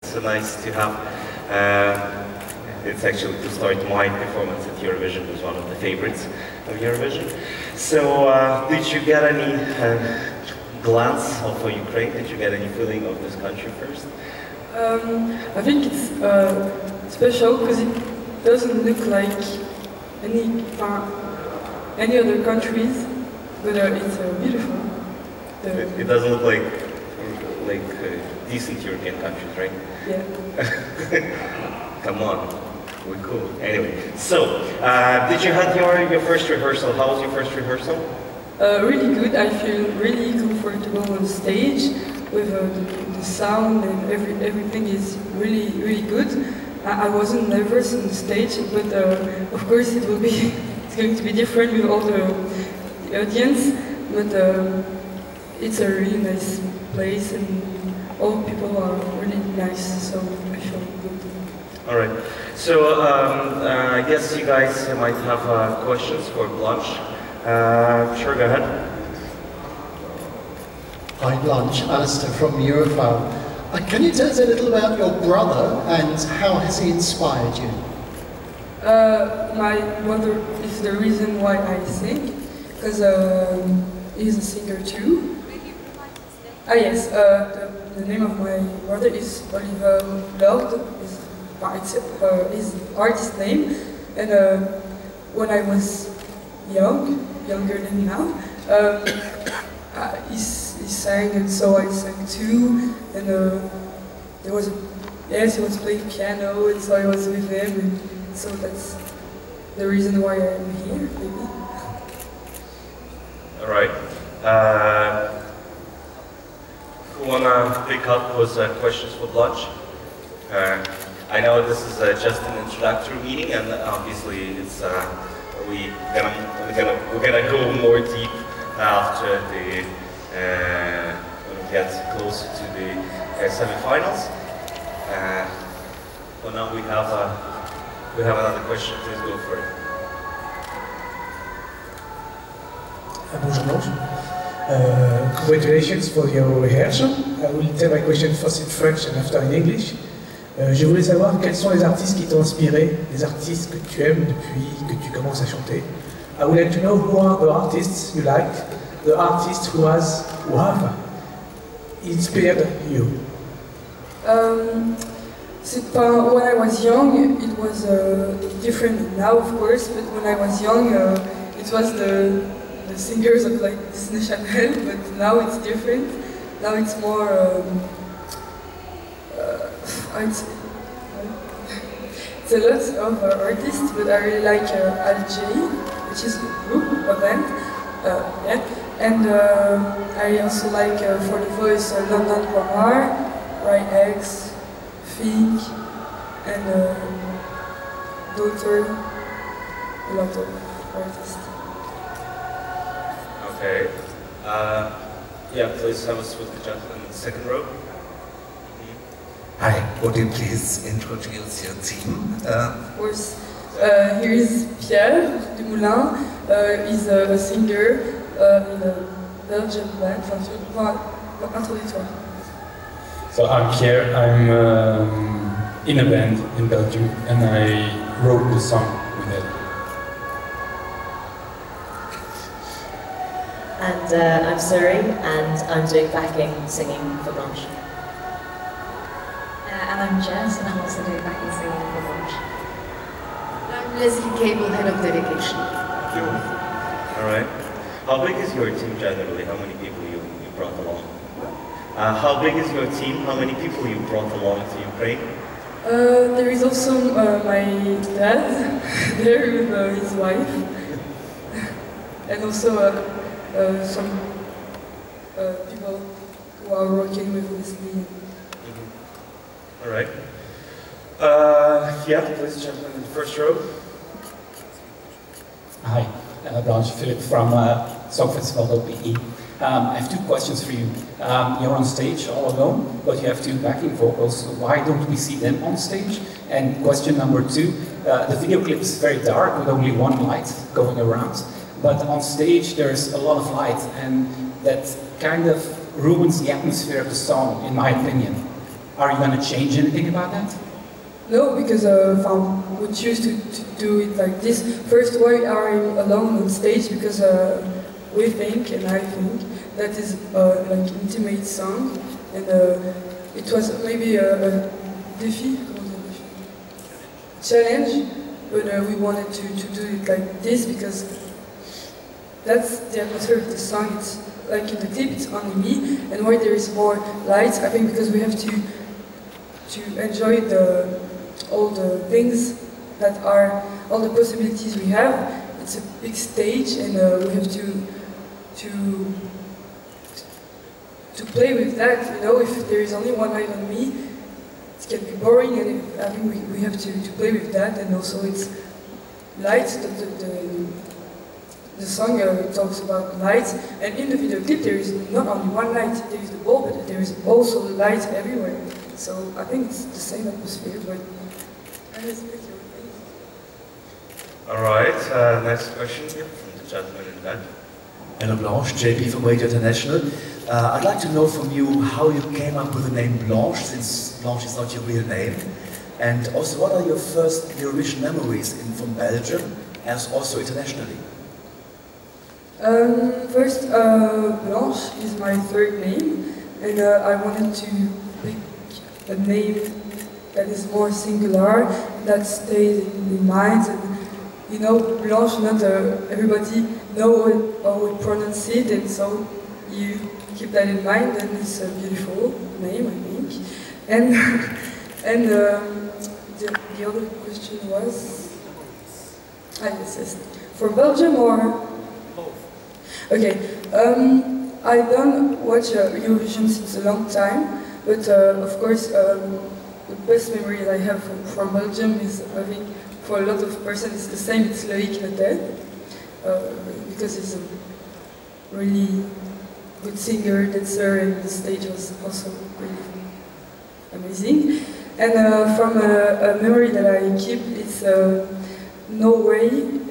So nice to have, it's actually to start my performance at Eurovision, was one of the favorites of Eurovision. So did you get any glance of Ukraine? Did you get any feeling of this country first? I think it's special because it doesn't look like any other countries, but it's beautiful. It doesn't look like decent European countries, right? Yeah. Come on, we're cool. Anyway, so did you have your first rehearsal? How was your first rehearsal? Really good. I feel really comfortable on stage with the sound and everything is really good. I wasn't nervous on the stage, but of course it's going to be different with all the audience. But it's a really nice place and all people are really nice, so I feel good. All right. So I guess you guys might have questions for Blanche. Sure, go ahead. Hi Blanche, Alistair from Eurovision. Can you tell us a little about your brother and how has he inspired you? My brother is the reason why I sing, because he's a singer too. Yes, the name of my brother is Oliver Lord, it's his artist name, and when I was younger than now, he sang and so I sang too, and he was playing piano and so I was with him, and so that's the reason why I'm here, maybe. Alright. Who wanna pick up with questions for Blanche? I know this is just an introductory meeting, and obviously it's we're gonna go more deep after the when we get closer to the semi-finals. But now we have another question. Please go for it. Bonjour Blanche. Congratulations for your rehearsal. I will tell my question first in French and after in English. Je voulais savoir quels sont les artistes qui t'ont inspiré, les artistes que tu aimes depuis que tu commences à chanter. I would like to know who are the artists you like, the artists who have inspired you. When I was young, it was different now, of course, but when I was young, it was the singers of like Disney Channel, but now it's different. Now it's more, it's a lot of artists, but I really like Alger, which is a group, a band, yeah. And I also like, for the voice, London Grammar, Rai X, Fink, and Daughter, a lot of artists. Okay. Yeah, please have us with the gentleman in the second row. Hi, would you please introduce your team? Of course. Here is Pierre Dumoulin. He's a singer in a Belgian band. So I'm Pierre. I'm in a band in Belgium, and I wrote the song with it. And I'm Suri, and I'm doing backing singing for Blanche. And I'm Jess, and I'm also doing backing singing for Blanche. I'm Leslie Cable, head of delegation. Alright. How big is your team generally? How many people you brought along? How big is your team? How many people you brought along to Ukraine? There is also my dad there with his wife, and also some people who are working with Leslie. All right. Yeah, please jump in the first row. Hi, Blanche, Philip from Songfestival.be. I have two questions for you. You're on stage all alone, but you have two backing vocals. Why don't we see them on stage? And question number two, the video clip is very dark with only one light going around, but on stage there's a lot of light, and that kind of ruins the atmosphere of the song, in my opinion. Are you going to change anything about that? No, because we choose to do it like this. First, why are you alone on stage? Because we think, and I think, that is like an intimate song, and it was maybe a challenge, but we wanted to do it like this because that's the atmosphere of the song. It's like in the clip, it's only me, and why there is more lights, I think because we have to enjoy all the things that are, all the possibilities we have. It's a big stage, and we have to play with that. You know, if there is only one light on me, it can be boring, and I think we have to play with that. And also, it's lights. The song talks about lights, and in the video clip there is not only one light. There is the ball, but there is also the lights everywhere. So I think it's the same atmosphere, but I respect your opinion. All right, next question here from the gentleman in the back. Hello Blanche, JP from Radio International. I'd like to know from you how you came up with the name Blanche, since Blanche is not your real name. And also, what are your first Eurovision memories from Belgium, as also internationally? First, Blanche is my third name, and I wanted to pick a name that is more singular, that stays in mind. And you know, Blanche, not everybody know how we pronounce it, and so you keep that in mind. And it's a beautiful name, I think. And the other question was, yes, for Belgium or? Okay, I don't watch Eurovision since a long time, but of course the best memory that I have from Belgium is, I think, for a lot of persons it's the same, it's Vedet, because he's a really good singer, dancer, and the stage was also really amazing. And from a memory that I keep, it's Norway,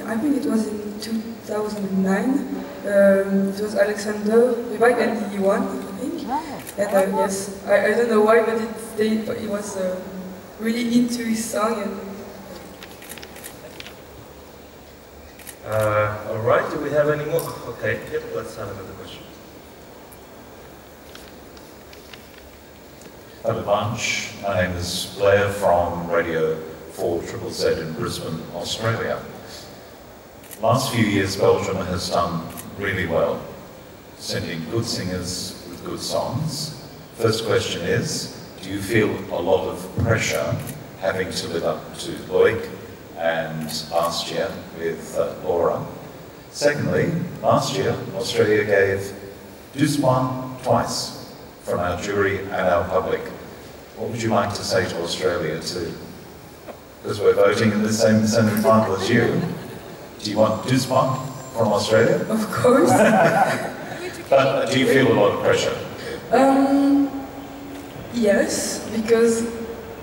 I think it was in 2009. It was Alexander Rybak and he won, I think. And yes, I don't know why, but he was really into his song. And all right, do we have any more? Okay, yep, let's have another question. Hello Blanche, my name is Blair from Radio 4ZZZ in Brisbane, Australia. Last few years Belgium has done really well, sending good singers with good songs. First question is, do you feel a lot of pressure having to live up to Loic and last year with Laura? Secondly, last year Australia gave Doucement twice from our jury and our public. What would you like to say to Australia too? Because we're voting in the same semi-final as you. Do you want Doucement from Australia? of course. But do you feel a lot of pressure? Yes, because,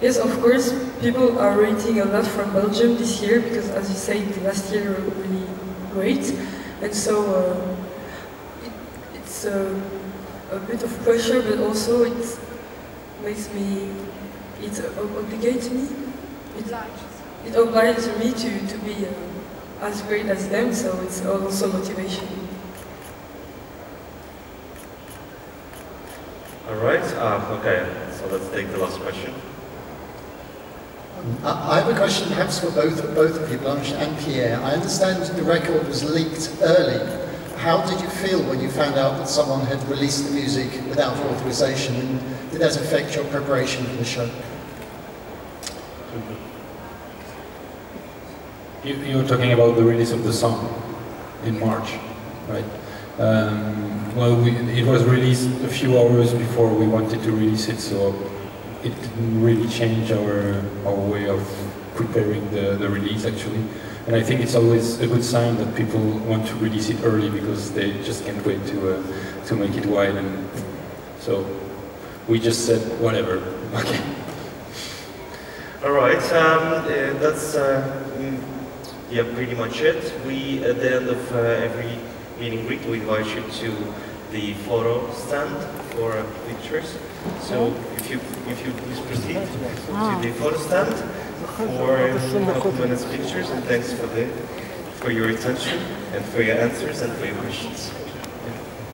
yes, of course, people are rating a lot from Belgium this year, because as you said, last year were really great, and so it's a bit of pressure, but also it makes me, it obligates me, it obliges me to be as great as them, so it's also motivation. All right, okay, so let's take the last question. I have a question perhaps for both of you, Blanche and Pierre. I understand the record was leaked early. How did you feel when you found out that someone had released the music without authorization, and did that affect your preparation for the show? You're talking about the release of the song in March, right? Well, it was released a few hours before we wanted to release it, so it didn't really change our way of preparing the release, actually. And I think it's always a good sign that people want to release it early because they just can't wait to make it wide. And so we just said, whatever, okay. All right, that's yeah, pretty much it. We, at the end of every meeting greet, we invite you to the photo stand for pictures. So if you please proceed to the photo stand for a couple minutes pictures, and thanks for your attention and for your answers and for your questions.